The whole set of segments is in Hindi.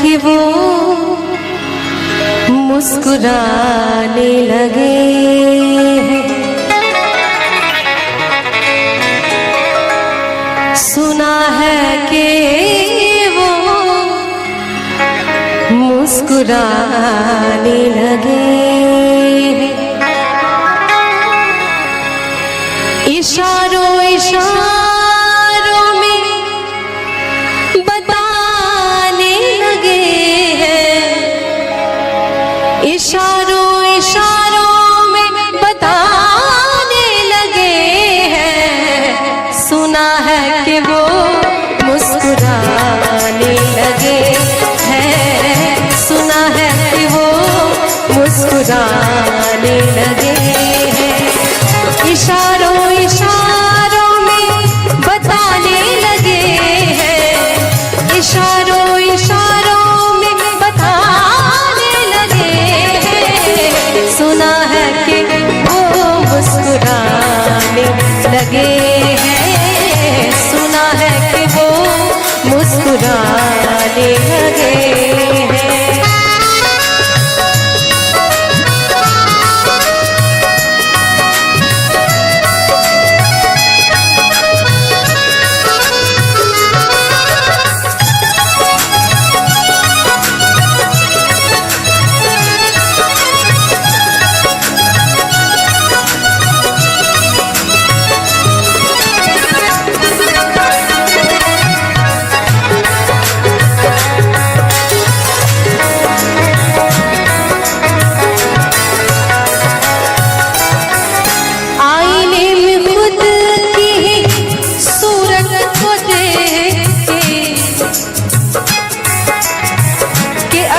कि वो मुस्कुराने लगे हैं। सुना है कि वो मुस्कुराने लगे हैं। इशारों इशारों में बताने लगे हैं। इशारों इशारों में बताने लगे हैं। सुना है कि वो मुस्कुराने लगे हैं। सुना है कि वो मुस्कुराने लगे हैं। इशारों इशारों में बताने लगे हैं। इशारों इशारों में बताने लगे हैं। सुना है कि वो मुस्कुराने लगे हैं। सुना है कि वो मुस्कुराने लगे हैं।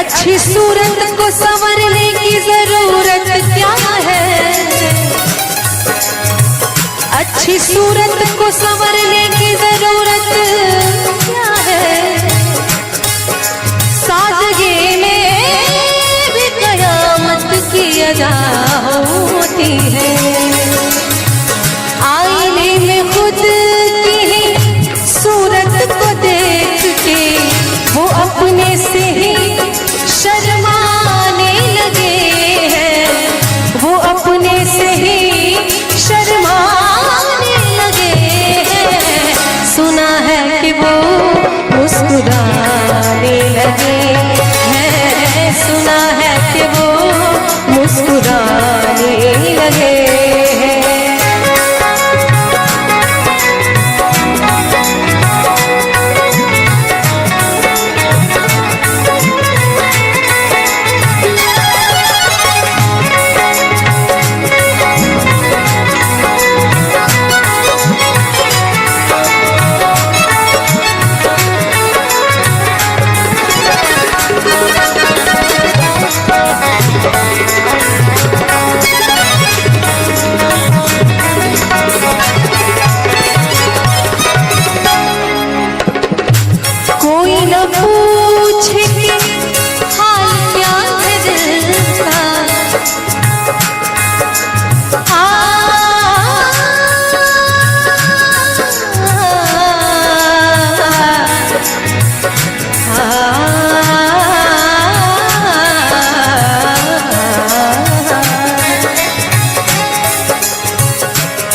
अच्छी सूरत को संवरने की जरूरत क्या है। अच्छी सूरत को संवरने की जरूरत क्या है। सादगी में भी कयामत की अदा होती है। आईने में खुद की ही सूरत को देख के वो अपने से ही शर्माने लगे हैं। वो अपने से ही शर्माने लगे हैं। सुना है कि वो मुस्कुराने लगे हैं। सुना है कि वो मुस्कुराने लगे हैं। कोई न पूछे कि हाल क्या है दिल का।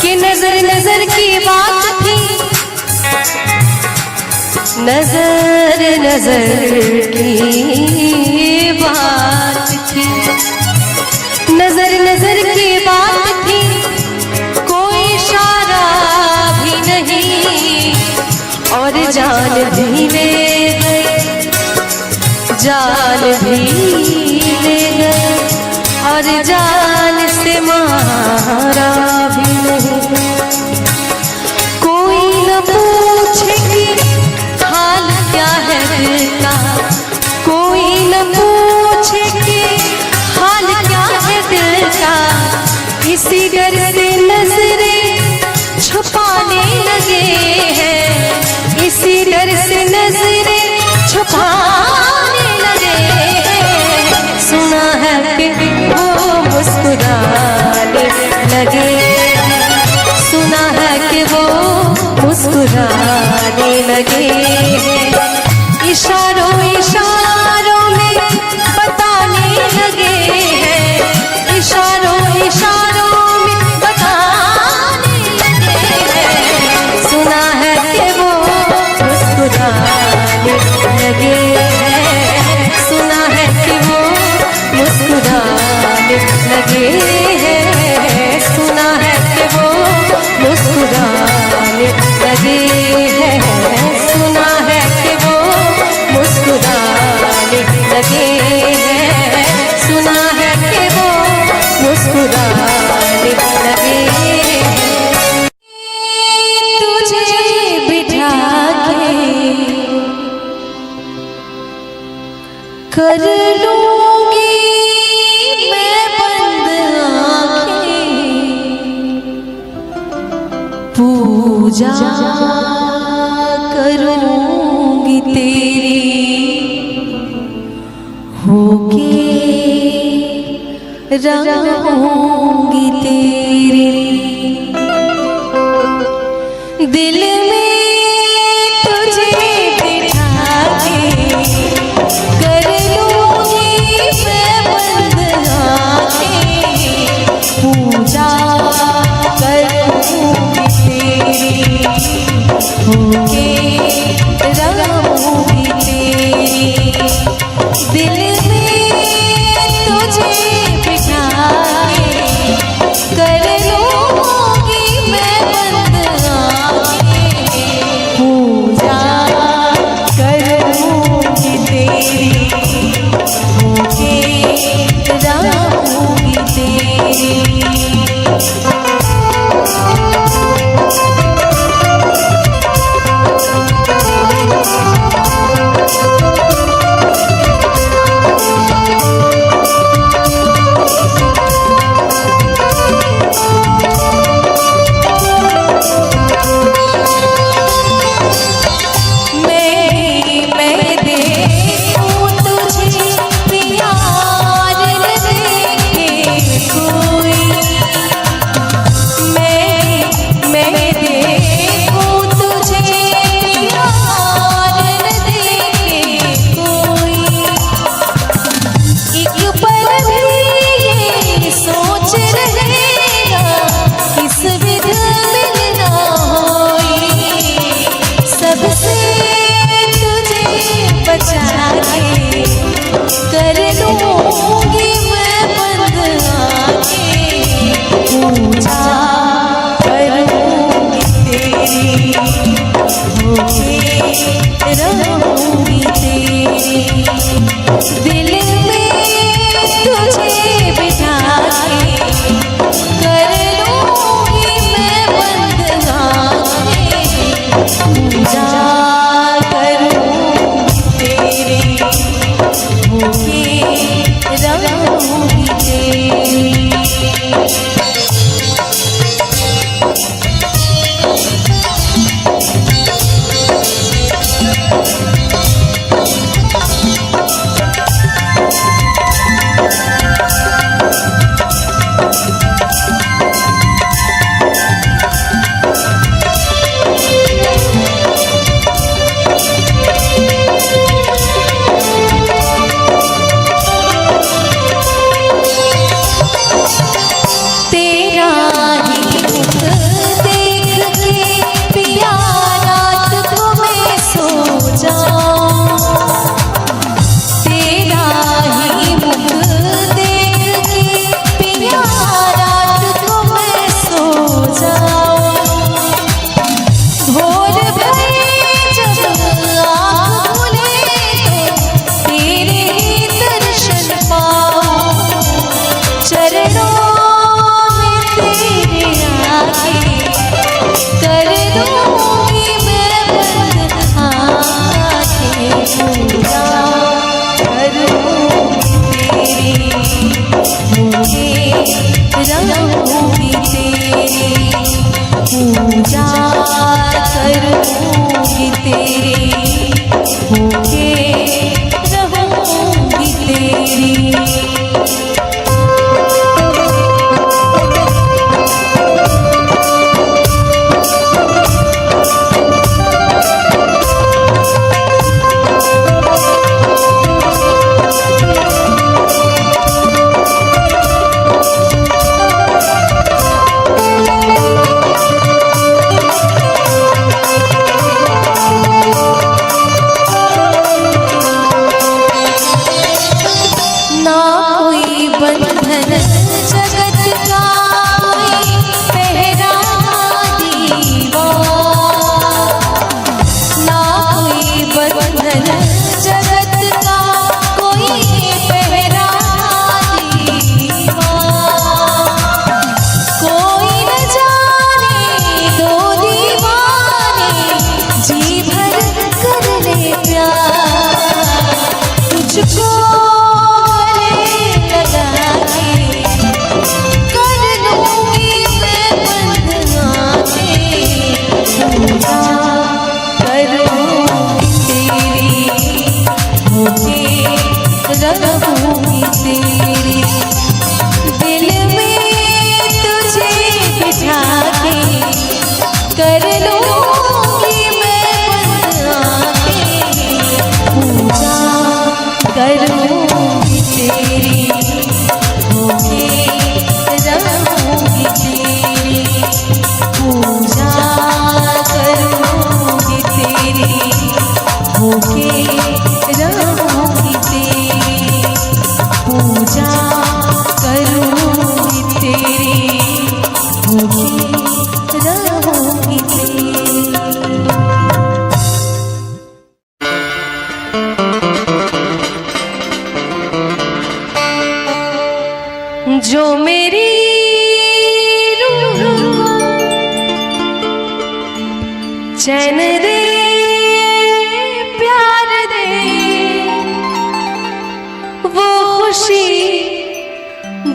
कि नजर नजर की बात थी। नजर नजर की बात थी। नजर नजर की बात थी। कोई इशारा भी नहीं और जान भी ले गए। जान भी ले गए और जान से मारा भी नहीं। कोई न पूछे कि हाल क्या है दिल का। कोई न पूछे कि हाल क्या है दिल का। इसी डर से नजरें छुपाने लगे हैं। इसी डर से नजरें छुपाने लगे हैं। सुना है कि वो मुस्कुराने लगे हैं। सुना है कि वो मुस्कुराने लगे हैं। इशारों इशारों लगे हैं, सुना है कि वो मुस्कुराने लगे हैं, सुना है कि वो मुस्कुराने लगे हैं, सुना है कि वो मुस्कुराने लगे हैं। तुझे बिठा के कर लूंगी मैं बंद आंखें, पूजा करूंगी तेरी, होके रहूंगी तेरी। दिल में तुझे बिठा के कर लूंगी मैं बंद आंखें, पूजा करूंगी तेरी, होके रहूंगी तेरी। दिल में तुझे बिठा के कर लूंगी मैं बंद आंखें, पूजा करूंगी तेरी, होके रहूंगी तेरी।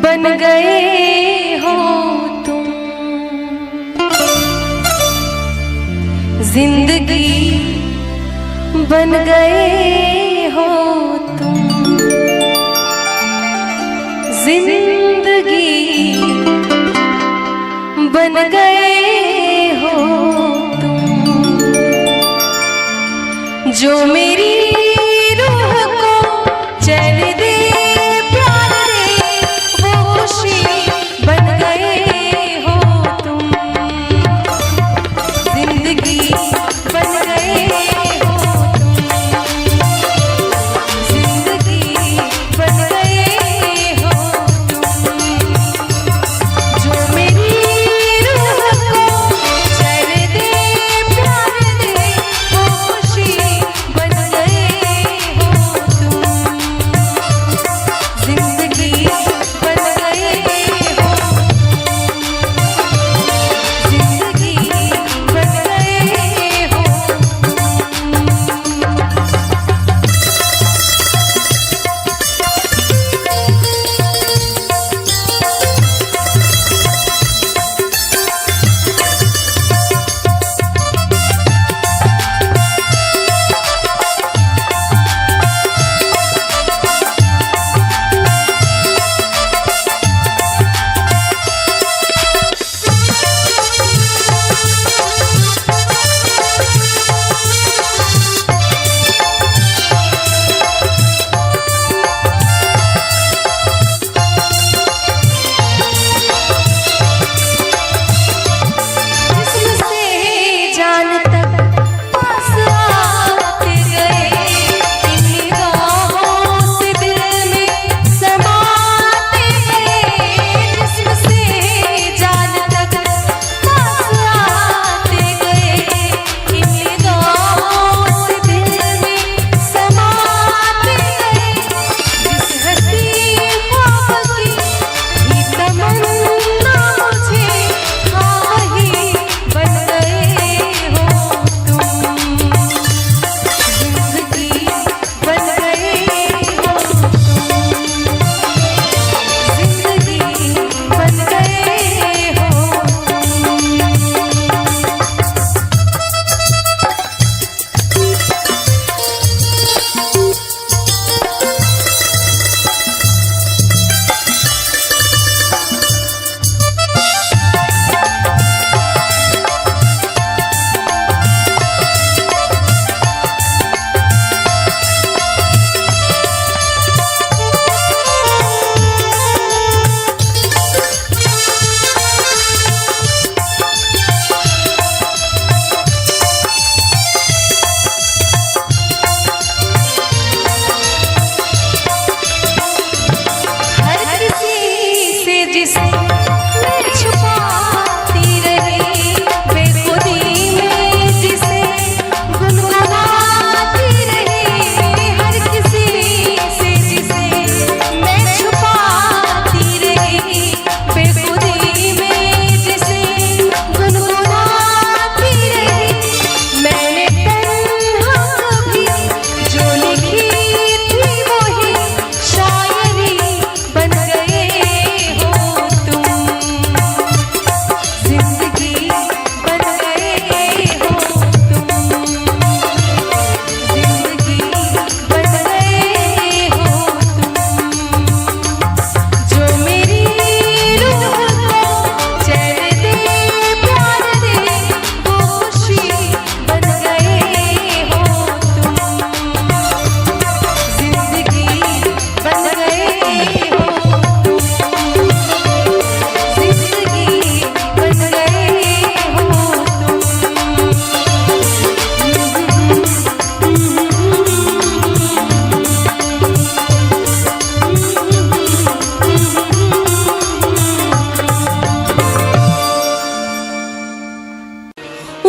बन गए हो तुम, जिंदगी बन गए हो तुम, जिंदगी बन गए हो तुम, जो मेरी रूह को चैन दे प्यार दे वो खुशी बन गए हो तुम, जिंदगी बन गए हो तुम, जिंदगी बन गए हो तुम, जो मेरी रूह को चैन दे प्यार दे वो खुशी बन गए हो तुम, जिंदगी बन गए हो, जिंदगी बन गए हो।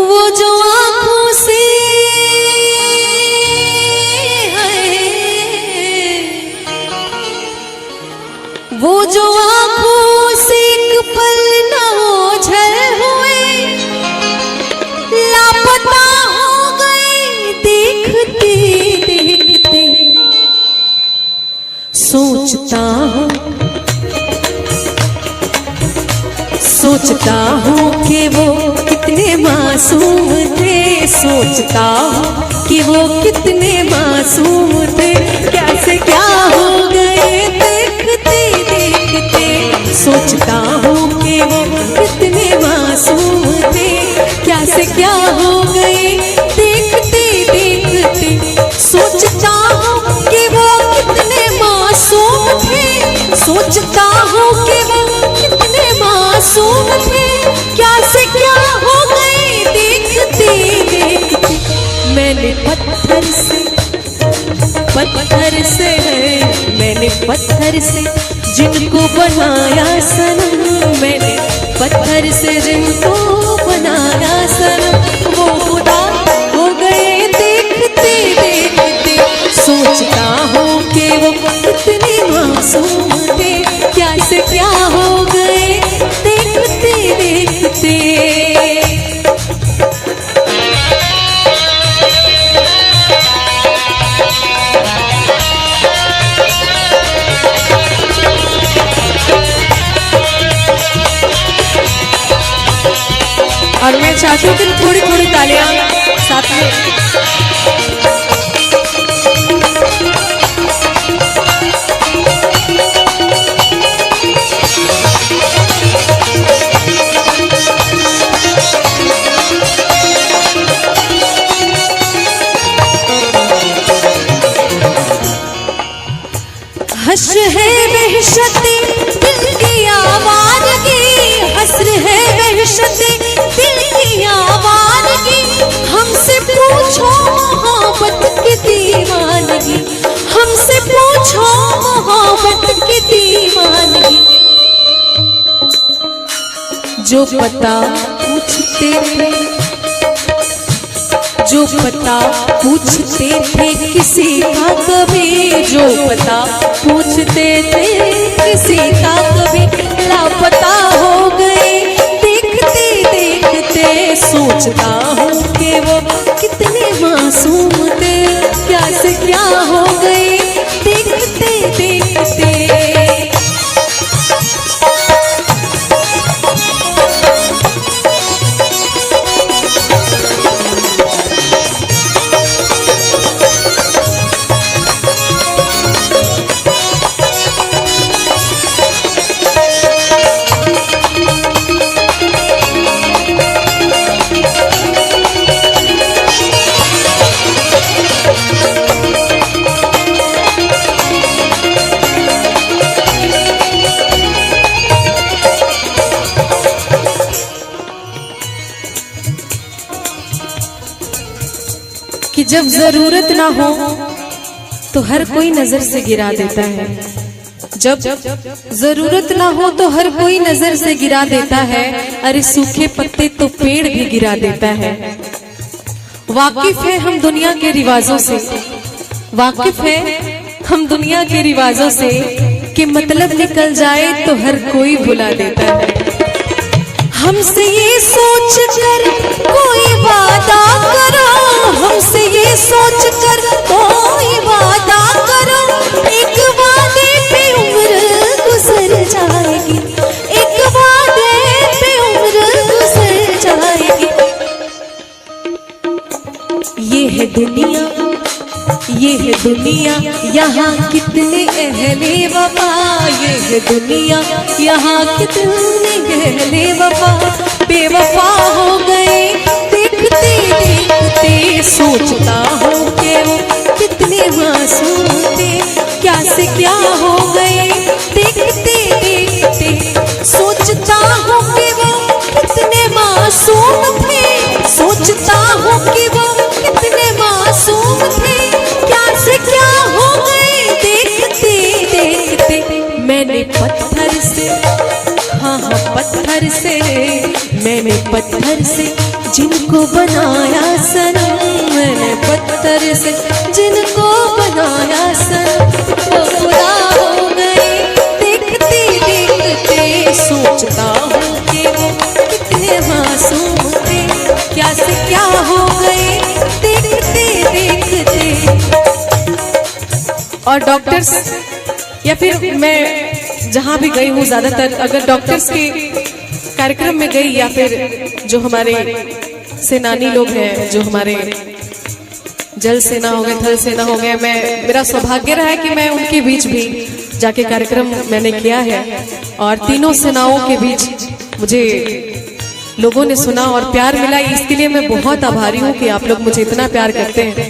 वो जो आँखों से एक पल न ओझल हुए, लापता हो गए देखते देखते। सोचता हूँ सोचता हूँ कि वो कितने मासूम थे, सोचता हूँ कि वो कितने मासूम थे, कैसे क्या हो गए देखते देखते। सोचता हूँ कि वो कितने मासूम थे, कैसे क्या हो गए देखते देखते। सोचता हूँ कि वो कितने मासूम थे, सोचता हूँ कि वो कितने मासूम थे, क्या से क्या हो गए देखते देखते। मैंने पत्थर से है, मैंने पत्थर से जिनको बनाया सनम, मैंने पत्थर से जिनको बनाया सनम, वो खुदा हो गए देखते देखते। सोचता हूँ कि वो कितने मासूम थे, क्या से क्या हो गए देखते देखते। और मैं चाहती हूँ कि थोड़ी थोड़ी तालियां साथ में। हश्र है वहशते दिल की आवाज़गी, हश्र है वहशते दिल की आवाज़गी, हमसे पूछो मोहब्बत की दीवानगी, हमसे पूछो मोहब्बत की दीवानगी। जो पता पूछते थे, जो पता पूछते थे किसी का कभी, जो पता पूछते थे किसी का कभी, लापता हो गए देखते देखते। सोचता हूँ कि वो कितने मासूम थे, क्या से क्या हो गए देखते देखते। कि जब जरूरत ना हो तो हर कोई नजर से गिरा देता है, जब जरूरत ना हो तो हर कोई नजर से गिरा देता है। अरे सूखे पत्ते तो पेड़ भी गिरा देता है। वाकिफ है हम दुनिया के रिवाजों से, वाकिफ है हम दुनिया के रिवाजों से, कि मतलब निकल जाए तो हर कोई भुला देता है। हमसे ये सोच कर कोई वादा करो, हमसे ये सोच कर कोई वादा करो, एक वादे पे उम्र गुजर जाएगी, एक वादे पे उम्र गुजर जाएगी। ये है दुनिया, ये है दुनिया, यहाँ कितने अहले वफा, ये है दुनिया, यहाँ कितने अहले वफा बेवफा हो गए देखते देखते। सोचता हूँ कि वो कितने मासूम थे, क्या से क्या हो गए देखते देखते। सोचता हूँ कि वो कितने मासूम थे, सोचता हूँ कि वो कितने मासूम थे, क्या से क्या हो गए देखते देखते। मैंने पत्थर से, हाँ हाँ पत्थर से, मैंने पत्थर से जिनको बनाया सनम, मैंने पत्थर से जिनको बनाया सनम, वो खुदा हो गए देखते देखते। सोचता हूँ कि वो कितने मासूम थे, क्या से क्या हो गए देखते देखते। और डॉक्टर्स या फिर मैं जहाँ भी गई हूँ, ज्यादातर अगर डॉक्टर्स की कार्यक्रम में गई या फिर जो हमारे सेनानी लोग हैं, जो हमारे जल सेना हो गए, थल सेना हो गए, मेरा सौभाग्य रहा है कि मैं उनके बीच भी जाके कार्यक्रम मैंने किया है और तीनों सेनाओं के बीच मुझे लोगों ने सुना और प्यार मिला। इसके लिए मैं बहुत आभारी हूँ कि आप लोग मुझे इतना प्यार करते हैं।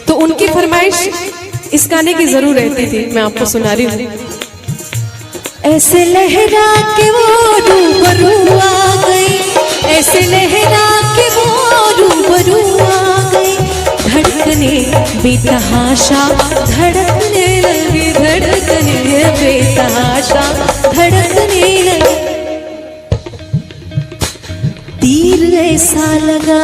तो उनकी फरमाइश इस गाने की जरूर रहती थी, मैं आपको सुना रही हूँ। ऐसे लहरा के वो रूबरू आ गई, ऐसे लहरा के वो रूबरू आ गई, धड़कने बेतहाशा धड़कने लगी, धड़कने बेतहाशा धड़कने लगी। तीर ऐसा लगा,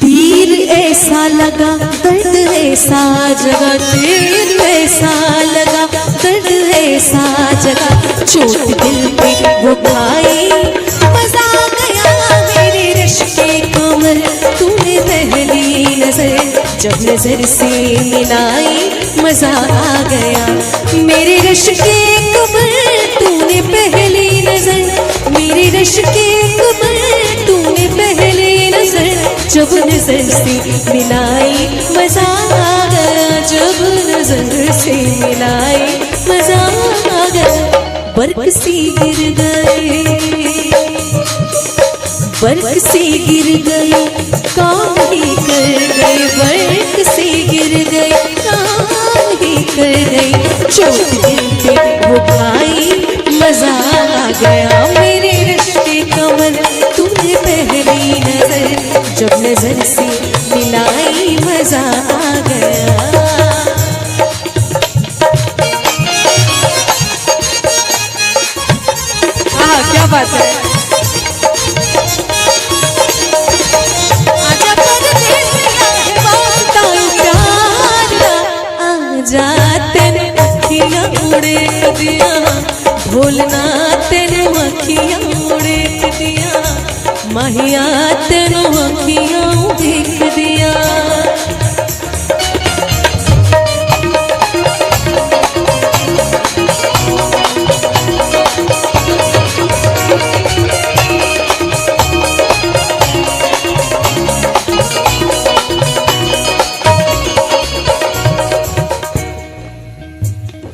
तीर ऐसा लगा, दर्द ऐसा जगा, तीर ऐसा लगा, दर्द ऐसा जगा, चोट दिल पे वो खाई, मजा आ गया मेरे रिश्ते कमर, तूने पहली नजर जब नजर से मिलाई, मजा आ गया मेरे रिश्ते कमर, तूने पहली नजर, मेरे रिश्ते कमर, तूने पहली नजर जब नजर से मिलाई, मजा आ गया, जब नजर से मिलाई, मजा आ गया। बर्क सी गिर गई, बर्क सी गिर गई, काम ही कर गई, बर्क सी गिर गई, काम ही कर गई, चोट दिल पे वो खाई, मजा आ गया मेरे रिश्ते कमर, तूने पहली नजर जब नजर से मिलाई, मजा आ गया। हाँ, क्या बात है। आजा परदेसिया है वास्ता प्यारा, आजा तेने अखियां उड़े दिया, भूलना तेने अखियां उड़े दिया, माहिया तेनो अखियां देख दिया।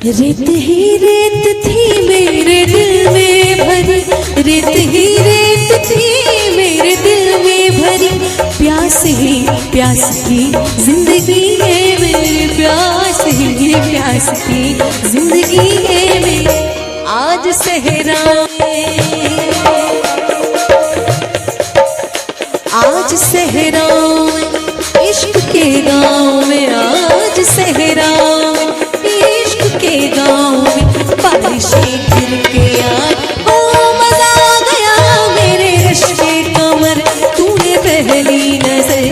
रेत ही रेत थी मेरे दिल में भरी, रेत ही रेत थी मेरे दिल में भरी, प्यास ही प्यास की जिंदगी है मेरी, प्यास ही प्यास की जिंदगी है मेरी। आज सहरा में, आज सहरा में, इश्क के गाँव में, आज सहरा में, इश्क के गाँव में, बारिशें गिर के आए, ओ मजा आ गया मेरे रिश्ते कमर, तूने पहली नजर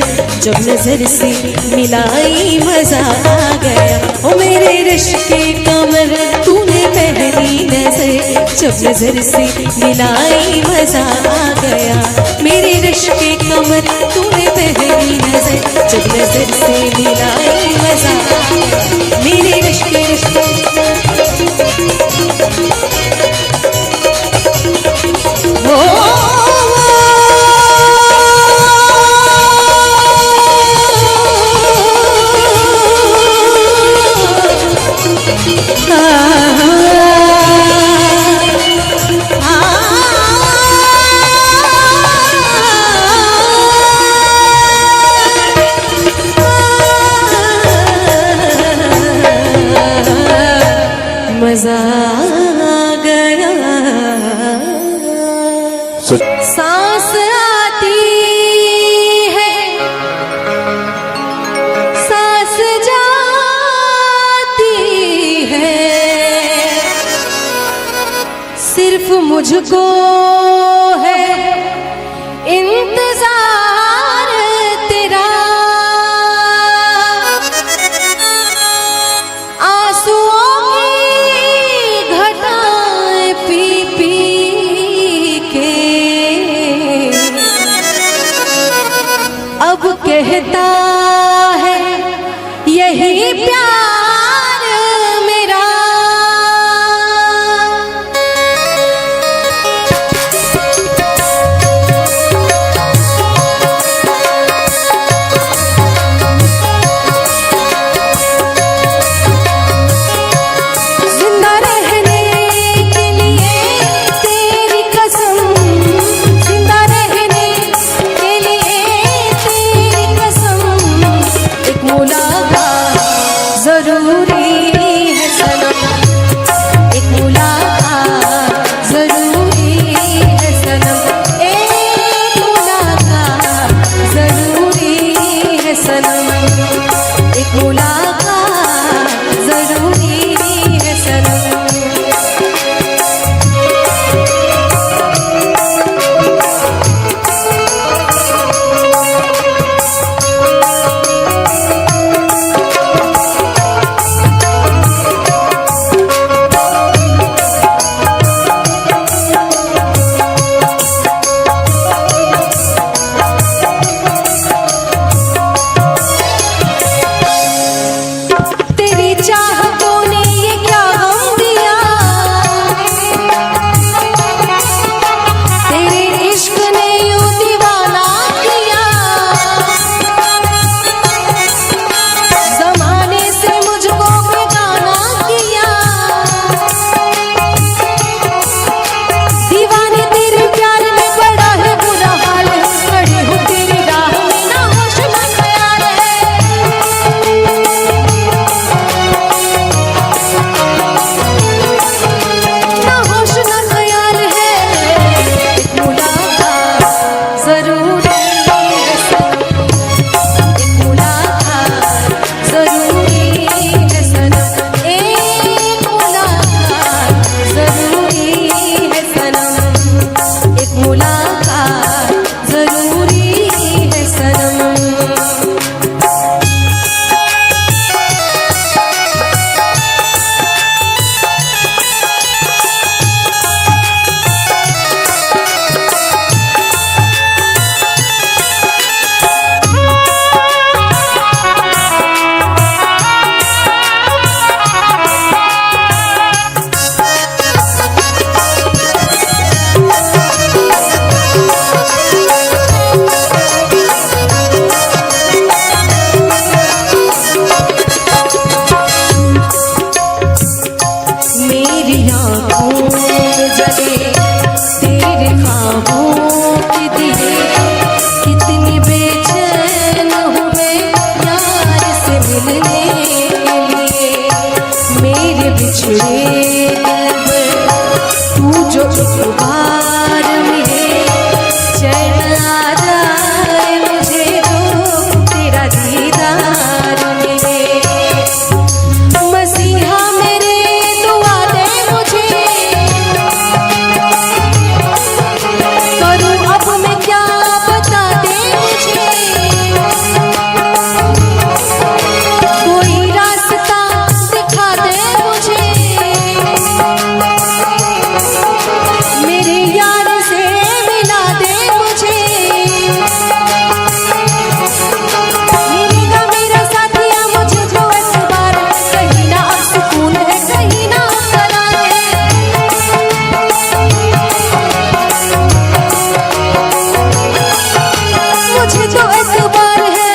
जब नजर से मिलाई, मजा आ गया ओ मेरे रिश्ते कमर, तूने पहली नजर जब नजर से मिलाई, मजा आ गया मेरे रिश्ते कमर, तूने पहली नजर जब नजर से मिलाई, मजा आ गया मेरे रिश्ते रिश्ते। मजा आ गया, सांस आती है, सांस जाती है, सिर्फ मुझको है इंतजार तेरा, अब कहता है यही प्यार मेरा, चैन आ जाए मुझे तो तेरा दीदार मिले। मसीहा मेरे दुआ दे मुझे, करूं अब मैं क्या बता दे मुझे, कोई रास्ता दिखा दे मुझे, मेरे यार से मिला दे मुझे, मिलेगा मेरा साथिया मुझे जो एतबार, कहीं ना अब सुकून है कहीं ना करार है। मुझे तो एतबार है,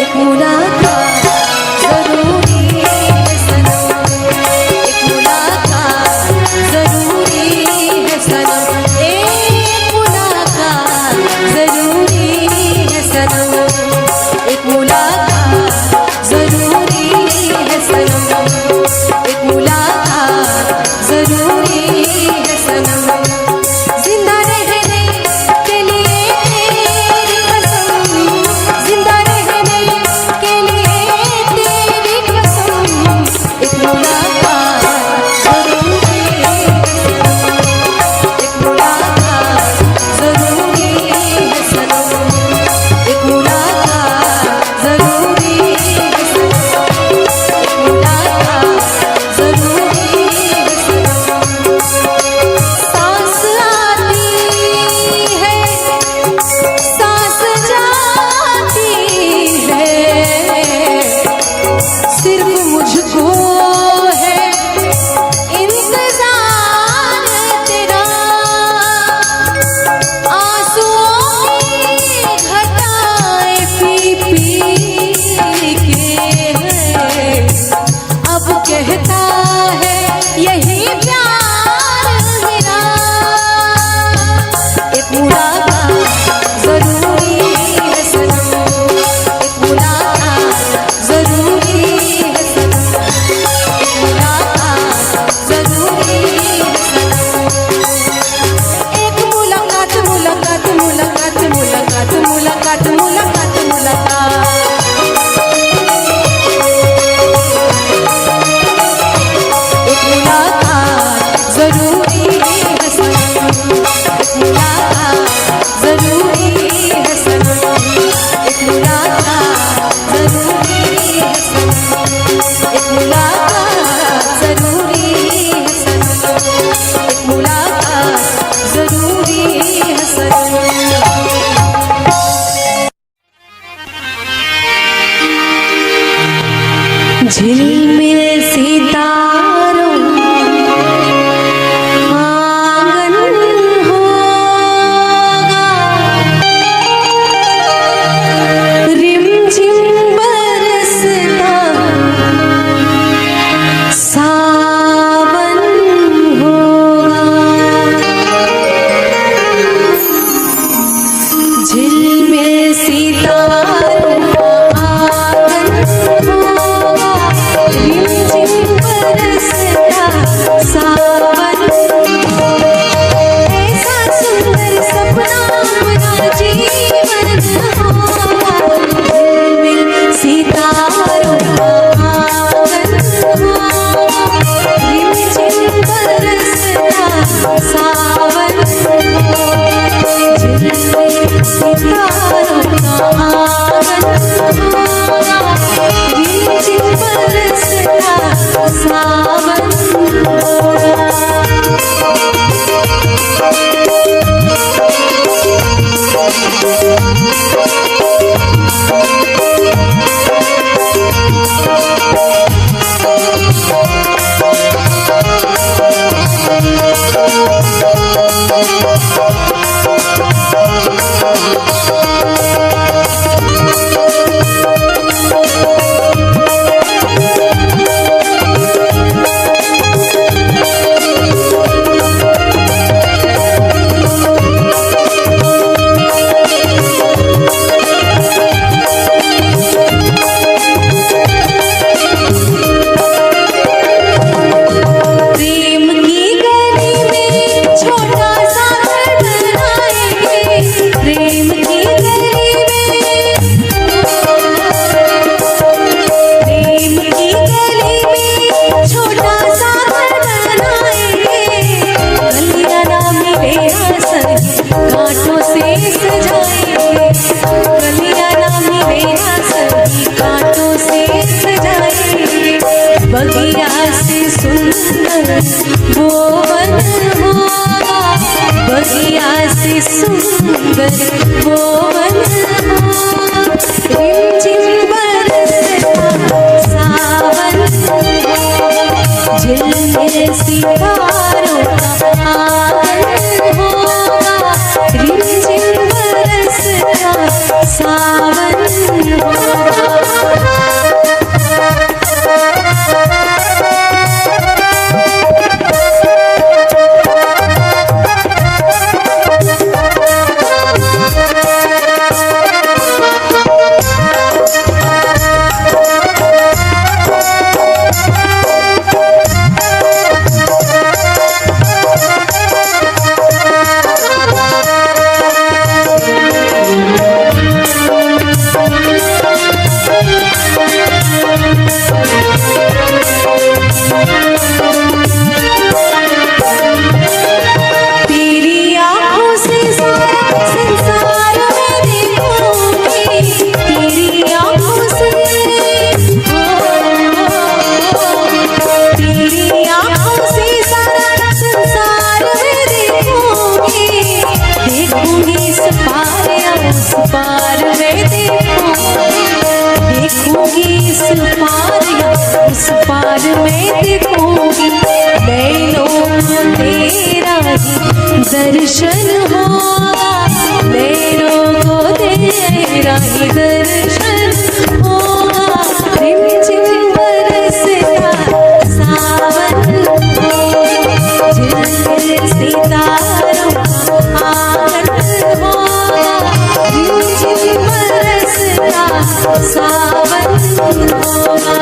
एक मुलाकात जरूरी है सनम, एक मुलाकात जरूरी है सनम, एक मुलाकात जरूरी है सनम, एक मुलाकात जरूरी है सनम, एक मुलाकात जरूरी है सनम। जिंदा रहने के लिए तेरी कसम, जिंदा रहने के लिए तेरी कसम, एक मुलाकात जरूरी है सनम, एक मुलाकात जरूरी है सनम, एक मुलाकात जरूरी है सनम, एक मुलाकात जरूरी है सनम। सांस आती है, सांस जाती है, सिर्फ मुझको है इंतजार तेरा, आंसुओं की घटाएं पी पी के है, अब कहता है यही प्यार मेरा। एक मुलाकात जरूरी है सनम, एक मुलाकात जरूरी है सनम, एक मुलाकात जरूरी है सनम। एक मुलाकात मुलाकात मुलाकात मुलाकात मुलाकात मुलाकात मुलाकात, एक मुलाकात जरूरी है सनम, एक मुलाकात जरूरी है सनम, एक मुलाकात जरूरी है सनम, एक मुलाकात जरूरी है सनम, एक मुलाकात जरूरी है सनम। झिलमिल सितारों आंगन होगा, रिमझिम बरसता सावन होगा, झिलमिल सितारों आंगन होगा, रिमझिम बरसता सावन, ऐसा सुंदर सपना बना जीवन होगा, झिलमिल सितारों आंगन होगा, रिमझिम बरसता सावन होगा, झिलमिल सितारों आंगन होगा, रिमझिम बरसता सावन होगा। सजाएंगे, कलियां ना मिलेगा सभी कांटों से सजाएंगे, बगिया से सुंदर वो वन होगा, बगिया से सुंदर वो वन होगा, रिमझिम बरसता सावन होगा, झिलमिल सितारों का आंगन होगा, रिमझिम बरसता सावन होगा। पार में देखूंगी, इस पार या उस पार में देखूंगी, नैनों को तेरा ही दर्शन होगा, नैनों को तेरा ही दर्शन होगा, रिमझिम बरसता सावन होगा, झिलमिल सितारों का आंगन होगा, रिमझिम बरसता सावन होगा।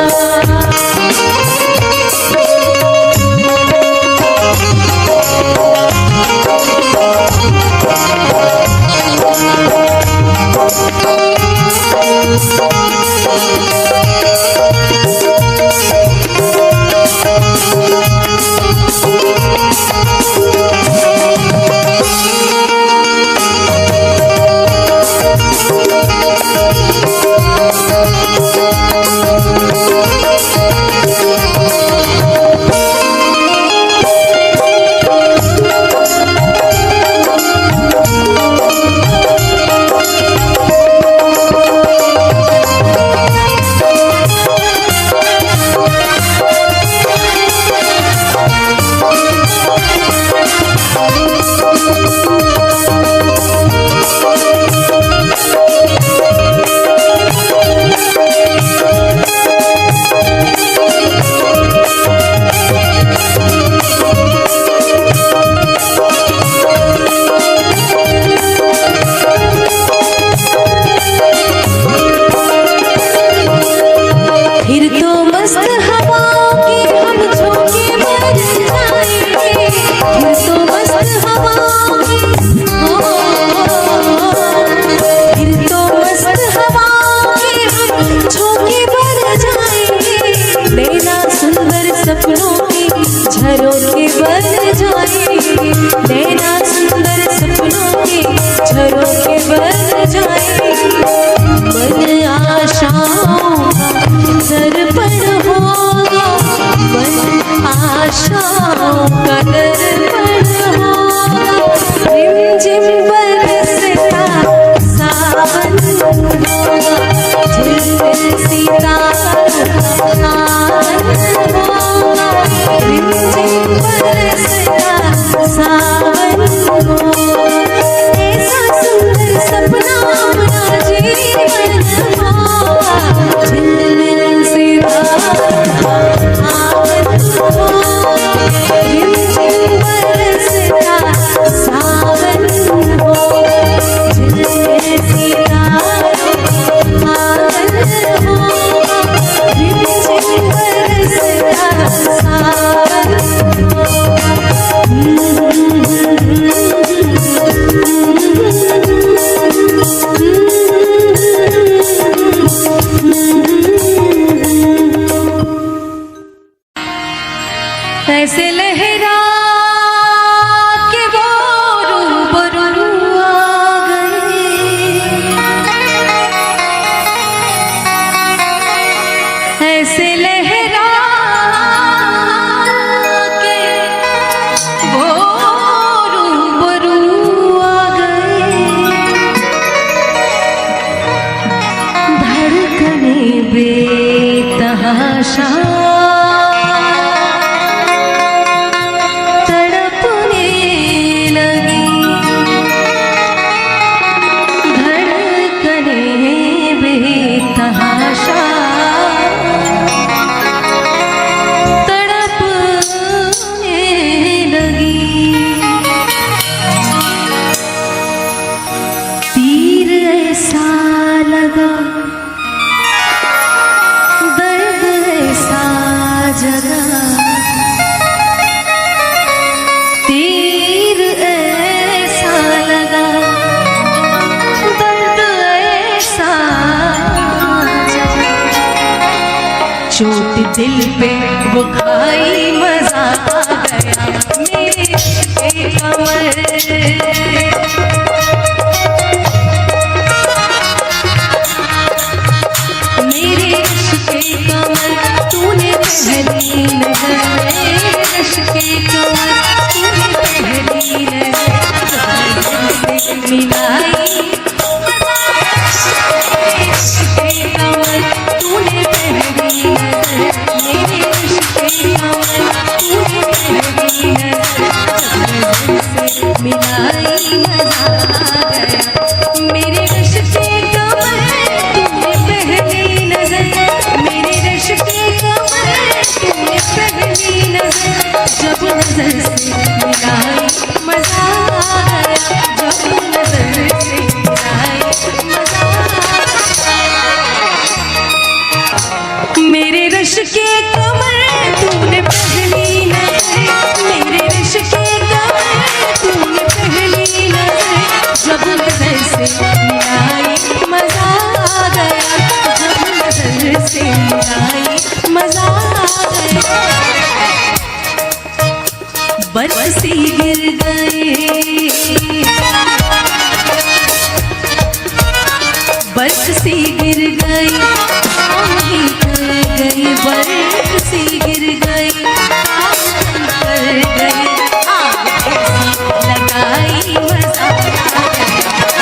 तमाशा तड़पने लगी, धड़कने बेतहाशा तड़पने लगी। तीर ऐसा लगा, दर्द ऐसा जगा, तीर ऐसा लगा, दर्द ऐसा जगा। चोट दिल पे वो खाई, मजा आ गया मेरे कमर। मेरे इश्क़ के कमर तूने पहली नज़र, मेरे इश्क़ के कमर तूने पहली नज़र से मिलाई। मेरे इश्क़ के कमर तूने पहली नज़र, मेरे इश्क़ के कमर तूने पहली नज़र से मिलाई। मज़ा आ गया मेरे इश्क़ के कमर तूने पहली नज़र, मेरे इश्क़ के कमर तूने पहली नज़र, जब नज़र से मिलाई मज़ा आ गया, जब नज़र से मिलाई मज़ा आ गया। मेरे इश्क़ के कमर तूने पहली नज़र, मेरे इश्क़ के कमर तूने पहली नज़र, जब नज़र से मिलाई मज़ा आ गया, जब नज़र से मिलाई मज़ा आ गया। बर्फ सी गिर गई, बर्फ सी गिर गई, आँधी कर गई, बर्फ सी गिर गई, आँधी कर गई, आग ऐसी लगाई मज़ा आ गया।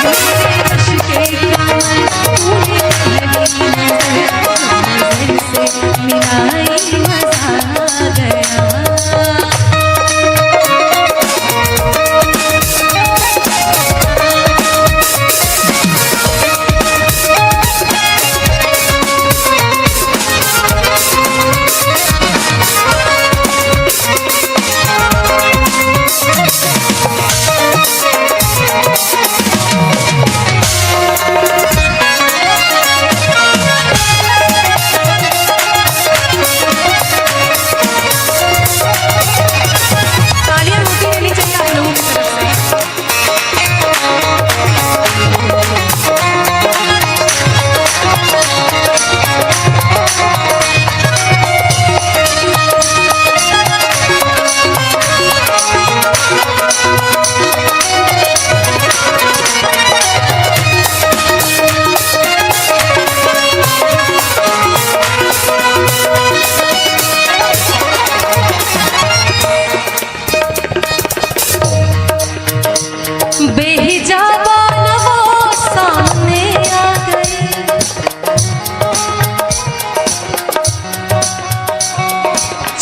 मेरे इश्क़ के कमर तूने पहली नज़र, नज़र से मिलाई मज़ा आ गया। तालियां होती रहनी चाहिए आप लोगों की तरफ से। बेहिजाबा न वो सामने आ गई,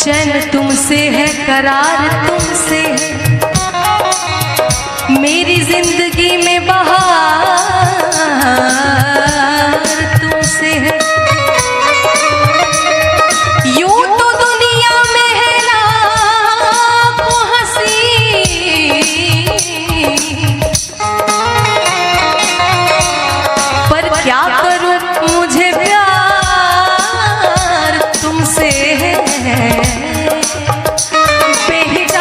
चैन तुमसे है, करार तुमसे है, मेरी जिंदगी में बहार तुमसे है। यूं तो दुनिया में है लाखों हंसी, पर क्या करूं मुझे प्यार तुमसे है। बेहिजाबा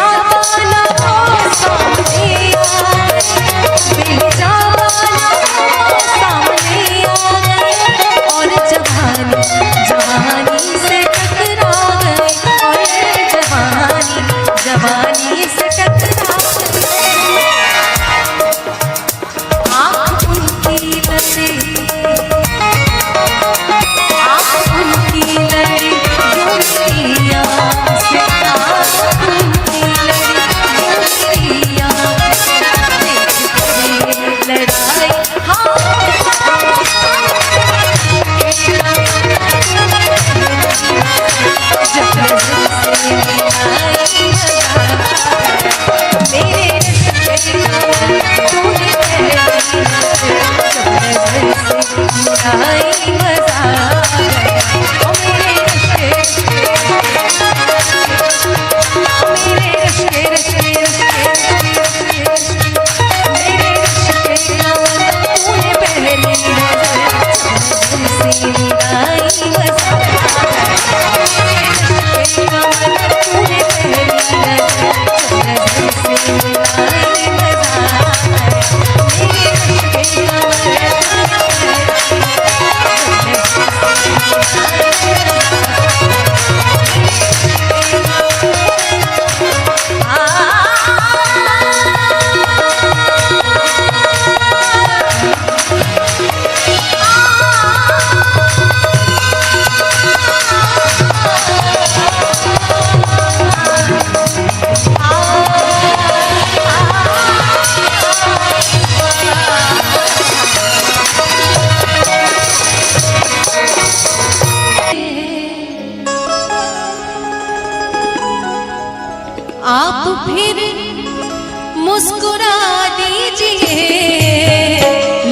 आई मजा आया। ओ मेरे रश्के रश्के रश्के मेरे रश्के तूने पहली नजर से मिलाई मजा आया। तूने पहली नजर से मिलाई मजा आया। मेरे रश्के आप फिर मुस्कुरा दीजिए,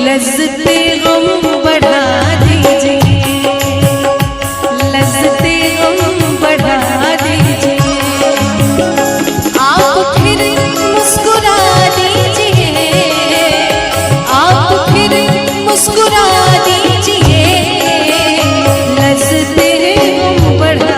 लज्जते गम बढ़ा दीजिए, लज्जते गम बढ़ा दीजिए। आप फिर मुस्कुरा दीजिए, आप फिर मुस्कुरा दीजिए, लज्जते गम बढ़ा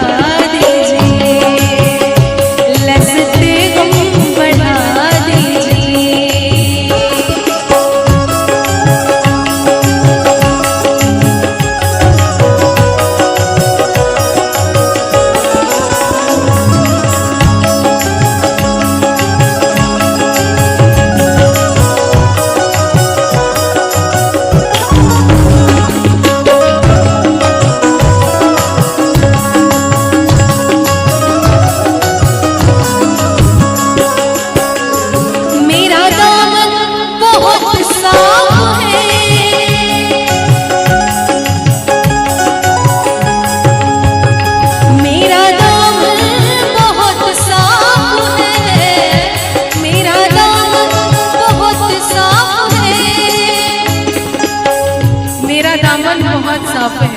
बहुत साफ है,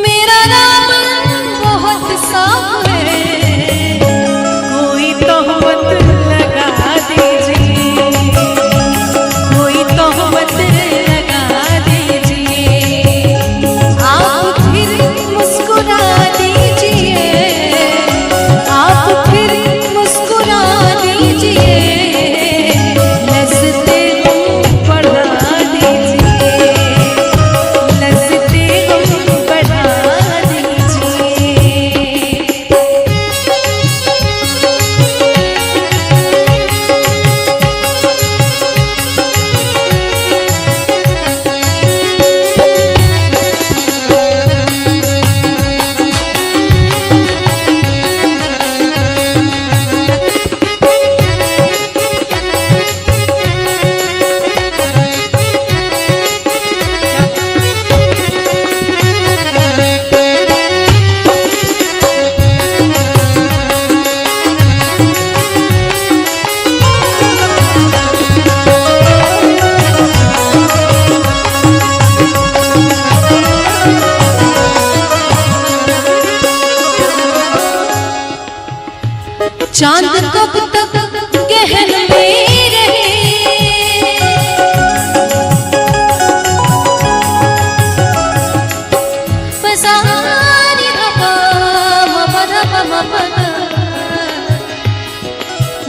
मेरा दामन बहुत साफ है, कोई तोहमत लगा दीजिए, कोई तोहमत लगा दीजिए। आप फिर मुस्कुरा दीजिए, आप फिर मुस्कुरा दीजिए, लज्जते चांद कब तक गहन में रहे, पसारी हवा मपन मपन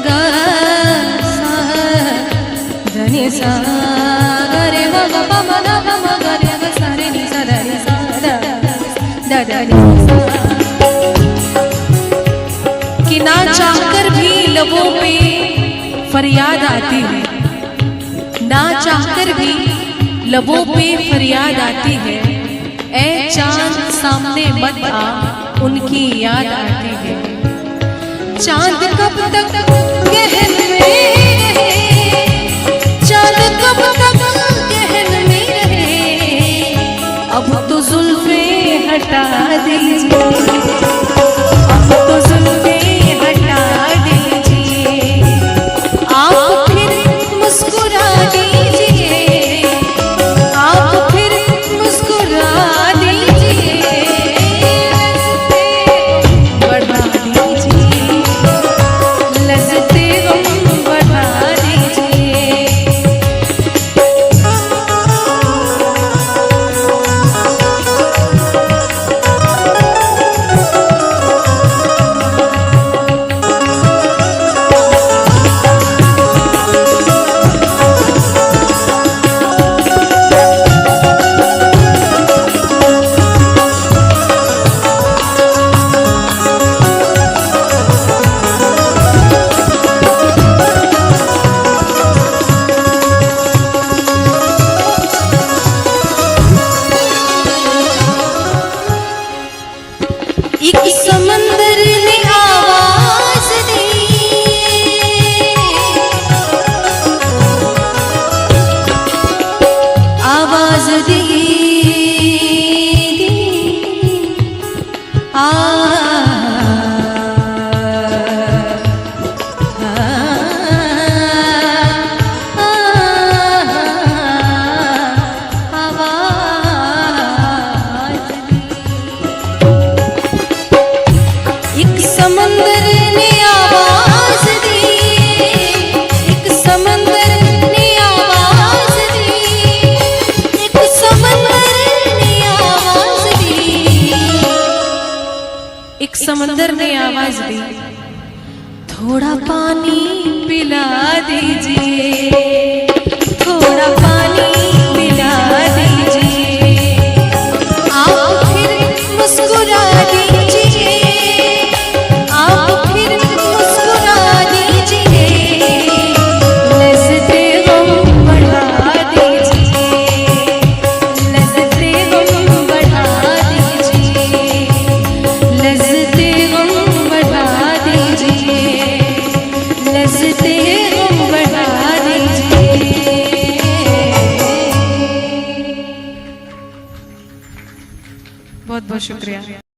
गा सा धनी सा रे मग पमन पम गरे ग सा रे नि सा रे सा दा दा नि सा। कि ना चाहकर भी लबों पे फरियाद आती है, ना चाहकर भी लबों पे फरियाद आती है, ऐ चांद सामने मत आ उनकी याद आती है। चांद कब तक गहन में रहे, चांद कब तक गहन में रहे, अब तो जुल्फे हटा दीजिए, अब तो जुल्फे आप फिर मुस्कुरा दीजिए, आप थोड़ा पानी पिला दीजिए, थोड़ा पानी पिला दीजिए, आप फिर मुस्कुरा दीजिए, आप फिर मुस्कुरा दीजिए, लज़्ज़ते गम बढ़ा दीजिए, लज़्ज़ते गम बढ़ा दीजिए, लज़्ज़ते गम बढ़ा दीजिए, लज़्ज़ते गम बढ़ा दीजिए। बहुत बहुत शुक्रिया।